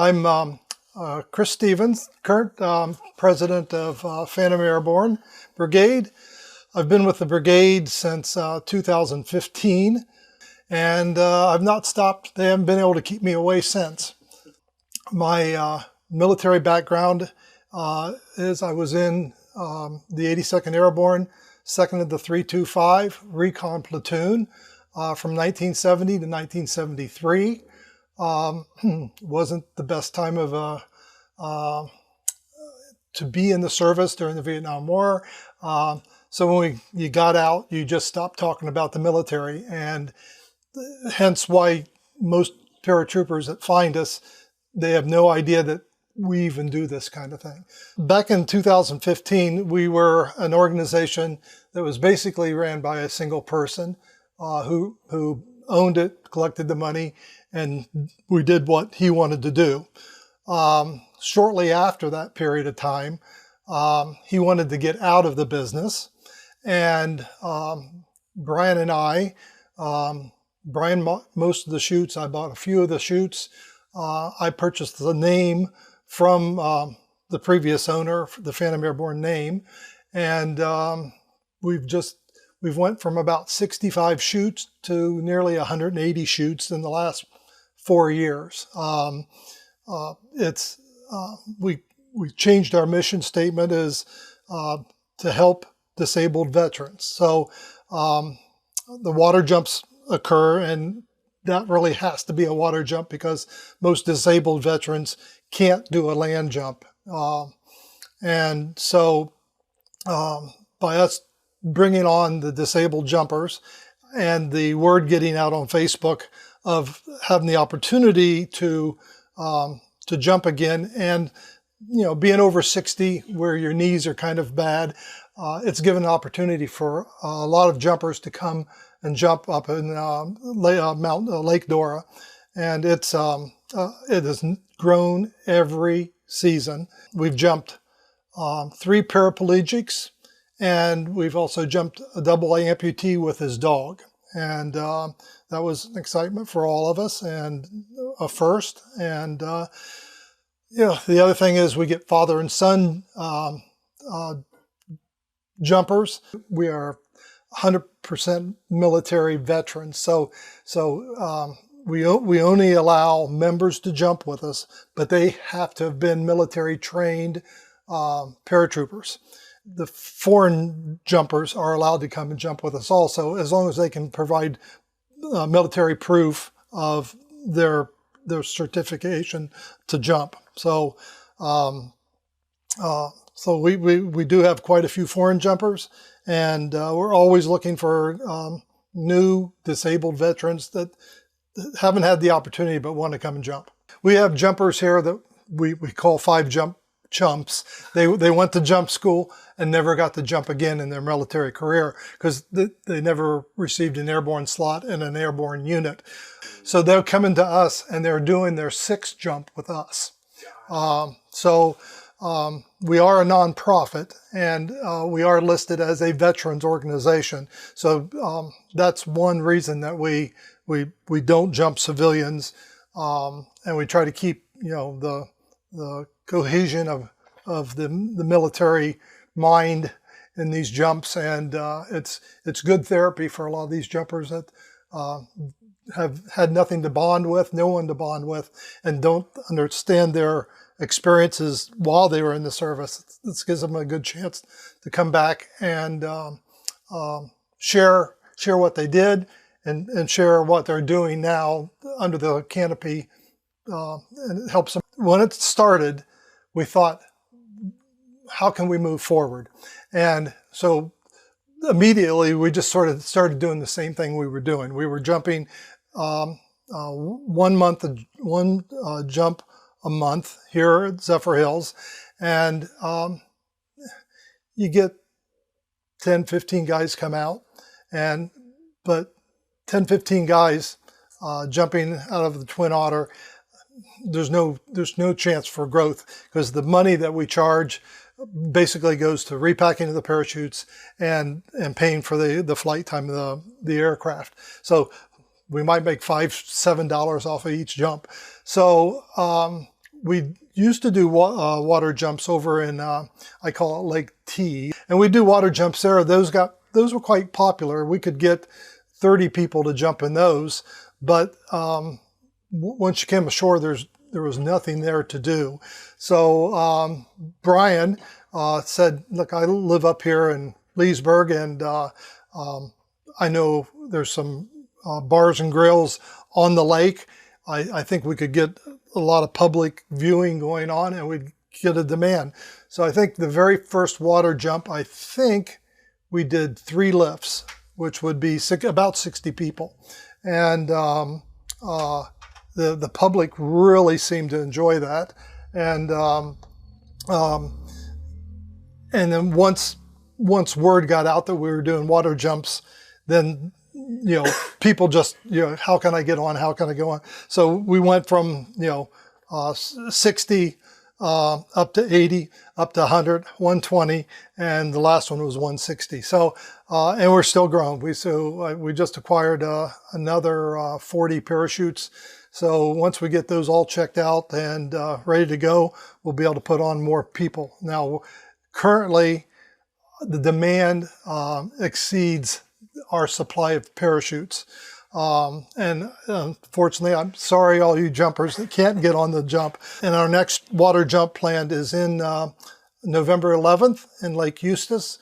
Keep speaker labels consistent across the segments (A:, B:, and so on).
A: I'm Chris Stevens, current president of Phantom Airborne Brigade. I've been with the brigade since 2015, and I've not stopped. They haven't been able to keep me away since. My military background is I was in the 82nd Airborne, 2nd of the 325 Recon Platoon from 1970 to 1973. Wasn't the best time of to be in the service during the Vietnam War. So when you got out, you just stopped talking about the military, and hence why most paratroopers that find us, they have no idea that we even do this kind of thing. Back in 2015, we were an organization that was basically ran by a single person who owned it, collected the money, and we did what he wanted to do. Shortly after that period of time, he wanted to get out of the business, and Brian and I, Brian bought most of the chutes, I bought a few of the chutes. I purchased the name from the previous owner, the Phantom Airborne name, and we've went from about 65 chutes to nearly 180 chutes in the last 4 years. We changed our mission statement as to help disabled veterans. So the water jumps occur, and that really has to be a water jump because most disabled veterans can't do a land jump. And so by us bringing on the disabled jumpers and the word getting out on Facebook of having the opportunity to jump again, and being over 60 where your knees are kind of bad, it's given an opportunity for a lot of jumpers to come and jump up in Lake Dora, and it has grown every season. We've jumped 3 paraplegics, and we've also jumped a double amputee with his dog, and that was an excitement for all of us and a first. And the other thing is we get father and son jumpers. We are 100% military veterans, so we only allow members to jump with us, but they have to have been military trained paratroopers. The foreign jumpers are allowed to come and jump with us also, as long as they can provide military proof of their certification to jump. So we do have quite a few foreign jumpers, and we're always looking for new disabled veterans that haven't had the opportunity but want to come and jump. We have jumpers here that we call 5 jump chumps. They went to jump school and never got to jump again in their military career because they never received an airborne slot in an airborne unit. So they're coming to us and they're doing their 6th jump with us. We are a nonprofit, and we are listed as a veterans organization. So that's one reason that we don't jump civilians, and we try to keep the cohesion of the military mind in these jumps, and it's good therapy for a lot of these jumpers that have had nothing to bond with, no one to bond with, and don't understand their experiences while they were in the service. This gives them a good chance to come back and share what they did and share what they're doing now under the canopy, and it helps them. When it started, we thought, how can we move forward? And so immediately we just sort of started doing the same thing we were doing. We were jumping one jump a month here at Zephyrhills, and you get 10, 15 guys come out, but 10, 15 guys jumping out of the Twin Otter, there's no chance for growth, because the money that we charge basically goes to repacking of the parachutes and paying for the flight time of the aircraft. So we might make $5, $7 off of each jump. So we used to do water jumps over in, I call it Lake T, and we do water jumps there. Those were quite popular. We could get 30 people to jump in those, but once you came ashore, there was nothing there to do. So Brian said, look, I live up here in Leesburg, and I know there's some bars and grills on the lake. I think we could get a lot of public viewing going on, and we'd get a demand. So I think the very first water jump, I think we did 3 lifts, which would be about 60 people. And the public really seemed to enjoy that. And then once word got out that we were doing water jumps, then people just, how can I get on? How can I go on? So we went from 60 up to 80, up to 100, 120, and the last one was 160. So and we're still growing. We just acquired another 40 parachutes. So once we get those all checked out and ready to go, we'll be able to put on more people. Now, currently, the demand exceeds our supply of parachutes. And unfortunately, I'm sorry, all you jumpers that can't get on the jump. And our next water jump planned is in November 11th in Lake Eustis.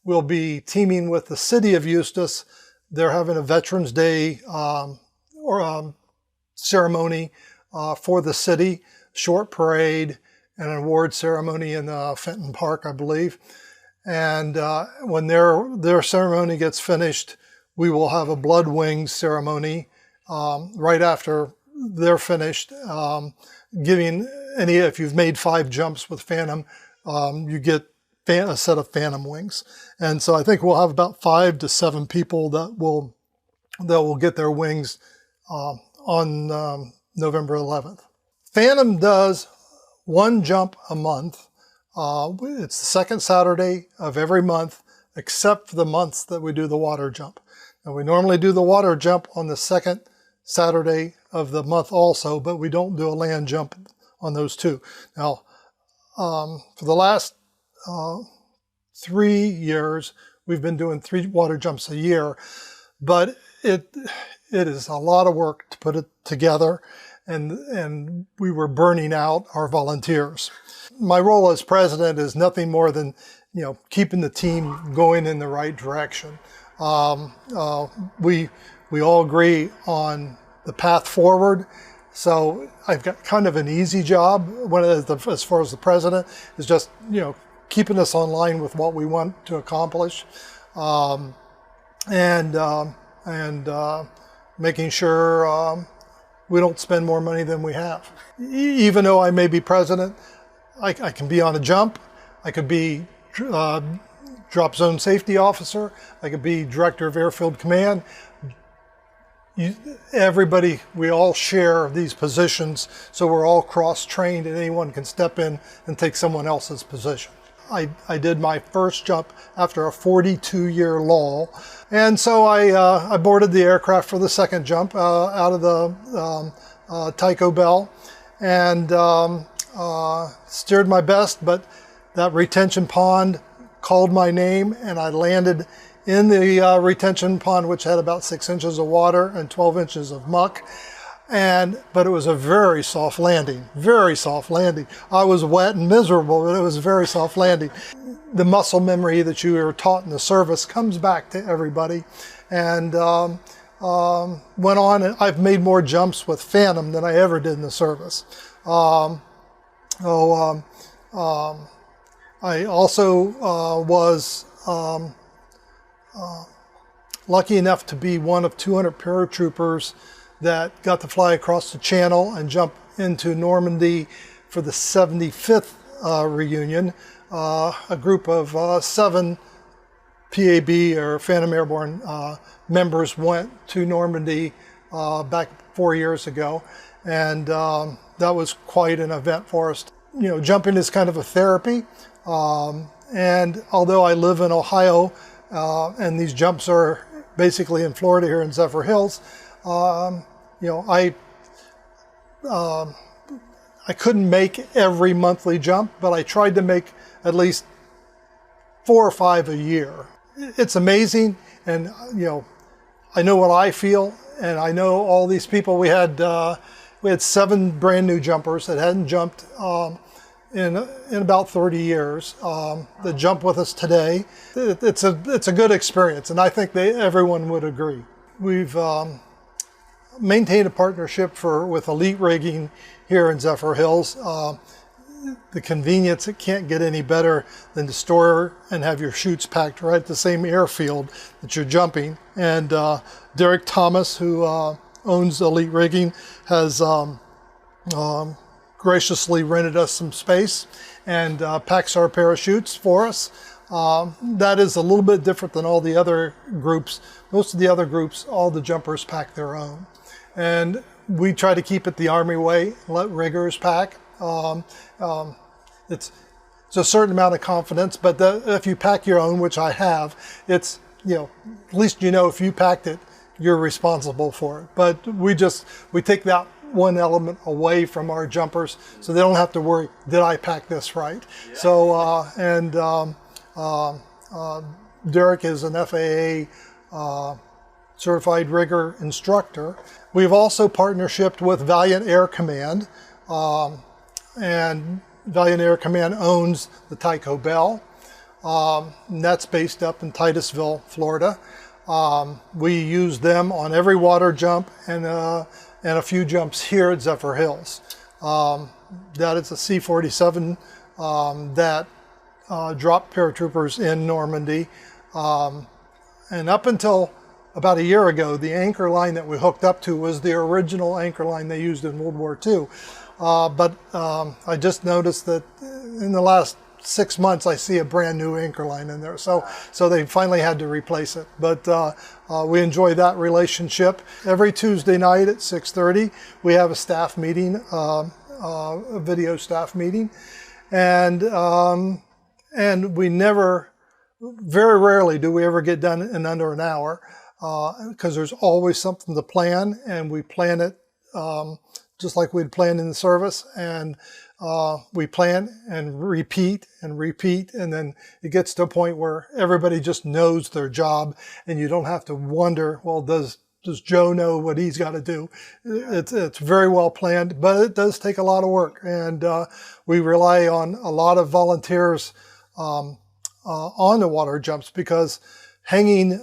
A: We'll be teaming with the city of Eustis. They're having a Veterans Day ceremony for the city, short parade, and an award ceremony in Fenton Park, I believe. And when their ceremony gets finished, we will have a blood wings ceremony right after they're finished, giving if you've made 5 jumps with Phantom, you get a set of Phantom wings. And so I think we'll have about 5 to 7 people that will get their wings on November 11th. Phantom does 1 jump a month. It's the second Saturday of every month, except for the months that we do the water jump. And we normally do the water jump on the second Saturday of the month also, but we don't do a land jump on those 2. Now, for the last 3 years, we've been doing 3 water jumps a year, but it is a lot of work to put it together, and we were burning out our volunteers. My role as president is nothing more than keeping the team going in the right direction. We all agree on the path forward. So I've got kind of an easy job as far as the president is just, keeping us on line with what we want to accomplish, and making sure we don't spend more money than we have. Even though I may be president, I can be on a jump. I could be drop zone safety officer. I could be director of airfield command. Everybody, we all share these positions, so we're all cross-trained, and anyone can step in and take someone else's position. I did my first jump after a 42-year lull, and so I boarded the aircraft for the second jump out of the Tycho Bell, and steered my best, but that retention pond called my name, and I landed in the retention pond, which had about 6 inches of water and 12 inches of muck. But it was a very soft landing, very soft landing. I was wet and miserable, but it was a very soft landing. The muscle memory that you were taught in the service comes back to everybody. And went on, and I've made more jumps with Phantom than I ever did in the service. I also was lucky enough to be one of 200 paratroopers that got to fly across the channel and jump into Normandy for the 75th reunion. A group of 7 PAB or Phantom Airborne members went to Normandy back 4 years ago, and that was quite an event for us. Jumping is kind of a therapy, and although I live in Ohio, and these jumps are basically in Florida here in Zephyrhills, I I couldn't make every monthly jump, but I tried to make at least 4 or 5 a year. It's amazing, and I know what I feel, and I know all these people. We had 7 brand new jumpers that hadn't jumped in about 30 years that jump with us today. It's a good experience, and I think everyone would agree. We've maintained a partnership with Elite Rigging here in Zephyrhills. The convenience, it can't get any better than to store and have your chutes packed right at the same airfield that you're jumping. And Derek Thomas, who owns Elite Rigging, has graciously rented us some space and packs our parachutes for us. That is a little bit different than all the other groups. Most of the other groups, all the jumpers pack their own. And we try to keep it the Army way, let riggers pack. It's a certain amount of confidence, but if you pack your own, which I have, it's, at least if you packed it, you're responsible for it. But we take that one element away from our jumpers, so they don't have to worry, did I pack this right? Yeah. So, Derek is an FAA certified rigger instructor. We've also partnershiped with Valiant Air Command, and Valiant Air Command owns the Tycho Bell, and that's based up in Titusville, Florida. We use them on every water jump and a few jumps here at Zephyrhills. That is a C-47 that dropped paratroopers in Normandy. And up until about a year ago, the anchor line that we hooked up to was the original anchor line they used in World War II. But I just noticed that in the last 6 months, I see a brand new anchor line in there. So they finally had to replace it. But we enjoy that relationship. Every Tuesday night at 6:30, we have a staff meeting, a video staff meeting. And we very rarely do we ever get done in under an hour, because there's always something to plan, and we plan it just like we'd plan in the service, and we plan and repeat, and then it gets to a point where everybody just knows their job, and you don't have to wonder, well, does Joe know what he's got to do? It's very well planned, but it does take a lot of work, and we rely on a lot of volunteers on the water jumps, because hanging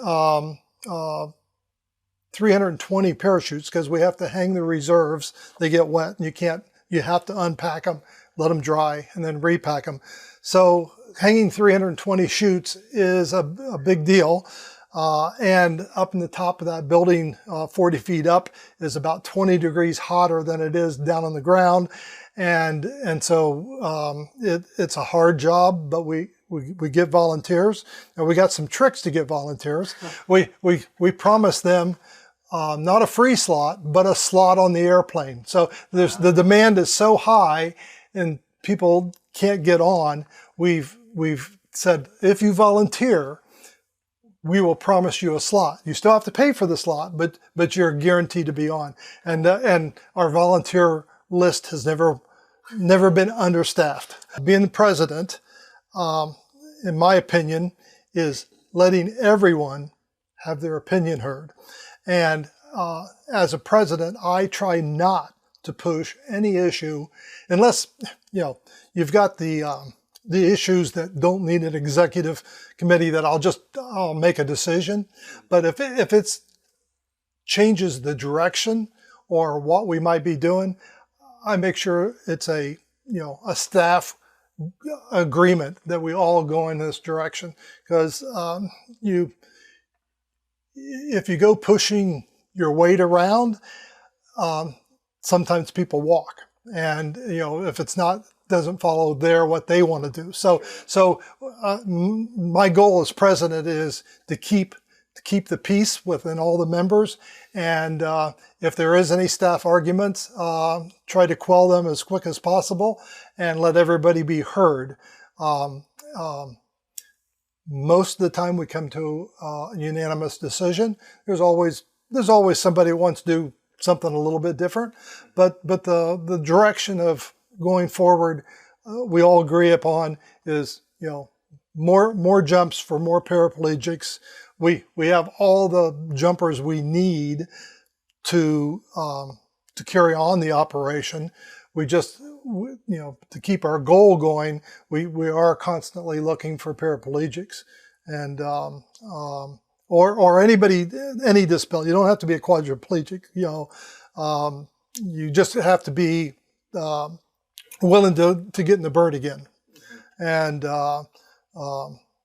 A: 320 parachutes, because we have to hang the reserves. They get wet, and you have to unpack them, let them dry, and then repack them. So hanging 320 chutes is a big deal. And up in the top of that building, 40 feet up, is about 20 degrees hotter than it is down on the ground. And so it's a hard job, but we get volunteers, and we got some tricks to get volunteers. We promise them not a free slot, but a slot on the airplane. So the demand is so high, and people can't get on. We've said, if you volunteer, we will promise you a slot. You still have to pay for the slot, but you're guaranteed to be on. And our volunteer list has never been understaffed. Being the president, in my opinion, is letting everyone have their opinion heard. And as a president, I try not to push any issue unless, you've got the issues that don't need an executive committee that I'll make a decision. But if it changes the direction or what we might be doing, I make sure it's a staff agreement that we all go in this direction. Because if you go pushing your weight around, sometimes people walk, and if it's doesn't follow what they want to do. So my goal as president is to keep the peace within all the members, and if there is any staff arguments, try to quell them as quick as possible and let everybody be heard. Most of the time we come to a unanimous decision. There's always somebody who wants to do something a little bit different, but the direction of going forward, we all agree upon is, more jumps for more paraplegics. We have all the jumpers we need to carry on the operation. We just, to keep our goal going, we are constantly looking for paraplegics, and or anybody, any disability. You don't have to be a quadriplegic. You just have to be willing to get in the bird again. And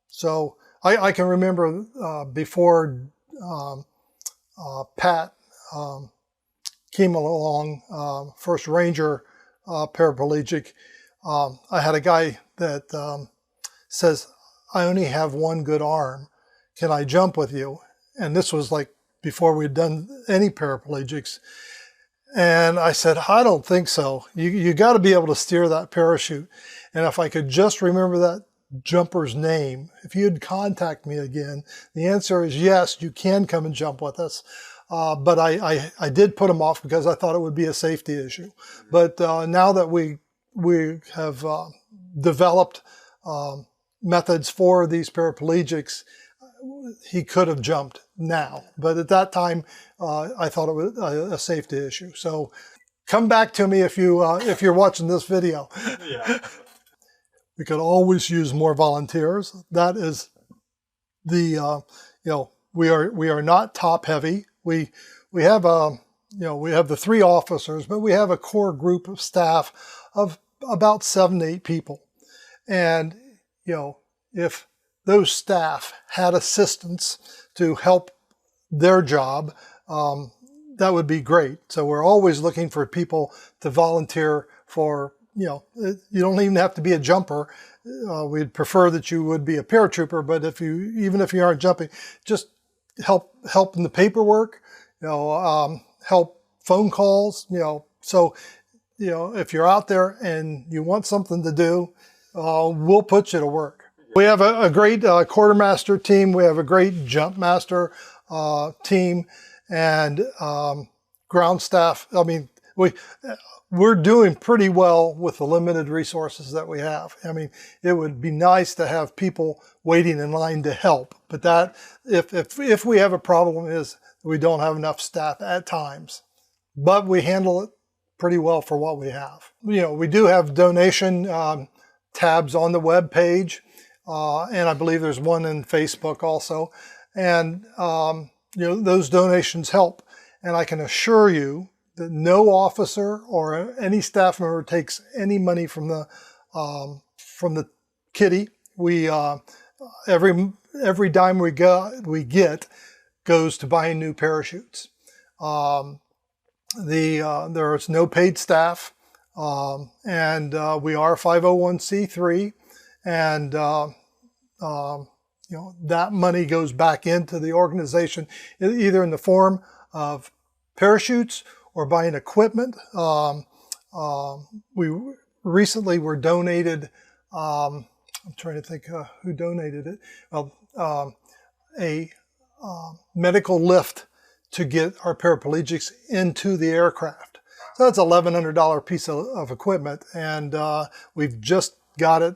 A: so I can remember before Pat came along, first Ranger paraplegic, I had a guy that says, I only have one good arm. Can I jump with you? And this was like before we'd done any paraplegics. And I said, I don't think so. You got to be able to steer that parachute. And if I could just remember that jumper's name, if you'd contact me again, the answer is yes, you can come and jump with us. But I did put him off because I thought it would be a safety issue. But now that we have developed methods for these paraplegics, he could have jumped now. But at that time, I thought it was a safety issue. So come back to me if you're watching this video. Yeah. We could always use more volunteers. That is the, we are not top heavy. We have we have the 3 officers, but we have a core group of staff of about 7 to 8 people. And, if those staff had assistance to help their job, that would be great. So we're always looking for people to volunteer for, you don't even have to be a jumper. We'd prefer that you would be a paratrooper, but even if you aren't jumping, just help in the paperwork, help phone calls, so, if you're out there and you want something to do, we'll put you to work. We have a great quartermaster team. We have a great jump master team, and ground staff. I mean, we're doing pretty well with the limited resources that we have. I mean, it would be nice to have people waiting in line to help, but that if we have a problem is we don't have enough staff at times, but we handle it pretty well for what we have. We do have donation tabs on the web page, and I believe there's one in Facebook also, and those donations help. And I can assure you that no officer or any staff member takes any money from the kitty. We every dime we get goes to buying new parachutes. There is no paid staff, and we are 501c3, and that money goes back into the organization either in the form of parachutes or buying equipment. We recently were donated, I'm trying to think who donated it, a medical lift to get our paraplegics into the aircraft. So that's an $1,100 piece of equipment, and we've just got it.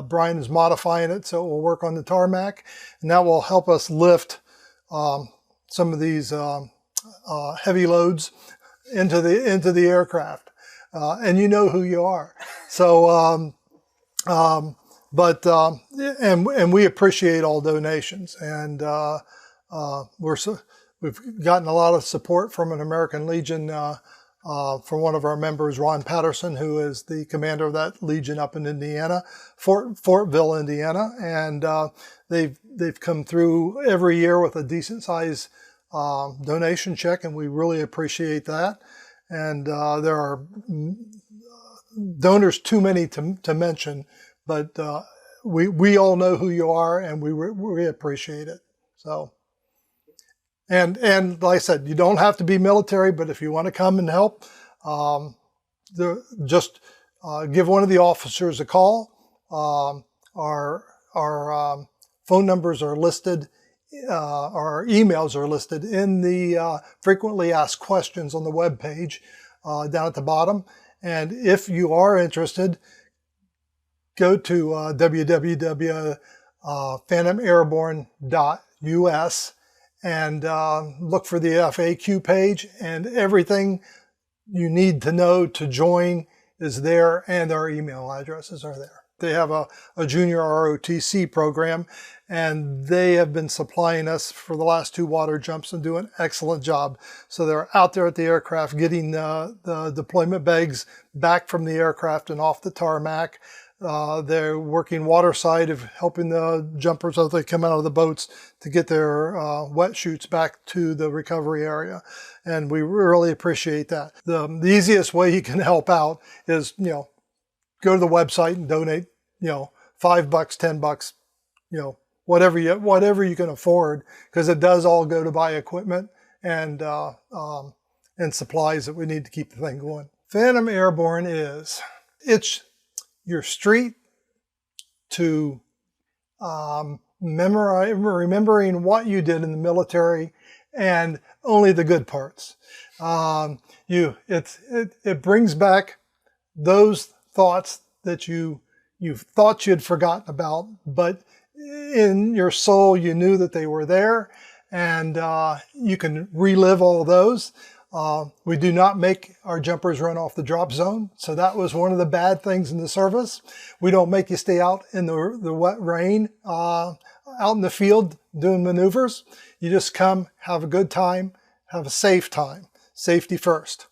A: Brian is modifying it so it will work on the tarmac, and that will help us lift some of these heavy loads into the aircraft, and you know who you are. So, and we appreciate all donations, and we've gotten a lot of support from an American Legion from one of our members, Ron Patterson, who is the commander of that Legion up in Indiana, Fortville, Indiana, and they've come through every year with a decent size donation check, and we really appreciate that. And there are donors too many to mention, but we all know who you are, and we appreciate it. So, and like I said, you don't have to be military, but if you want to come and help, just give one of the officers a call. Our phone numbers are listed. Our emails are listed in the frequently asked questions on the web page down at the bottom, And if you are interested, go to www.phantomairborne.us and look for the FAQ page, and everything you need to know to join is there, and our email addresses are there. They have a junior ROTC program, and they have been supplying us for the last 2 water jumps and doing an excellent job. So they're out there at the aircraft getting the deployment bags back from the aircraft and off the tarmac. They're working water side of helping the jumpers as they come out of the boats to get their wet chutes back to the recovery area. And we really appreciate that. The easiest way you can help out is, go to the website and donate, $5, $10, whatever you can afford, because it does all go to buy equipment and supplies that we need to keep the thing going. Phantom Airborne it's your street to remembering what you did in the military, and only the good parts. It brings back those thoughts that you thought you'd forgotten about, but in your soul you knew that they were there, and you can relive all those. We do not make our jumpers run off the drop zone, so that was one of the bad things in the service. We don't make you stay out in the wet rain, out in the field doing maneuvers. You just come, have a good time, have a safe time. Safety first.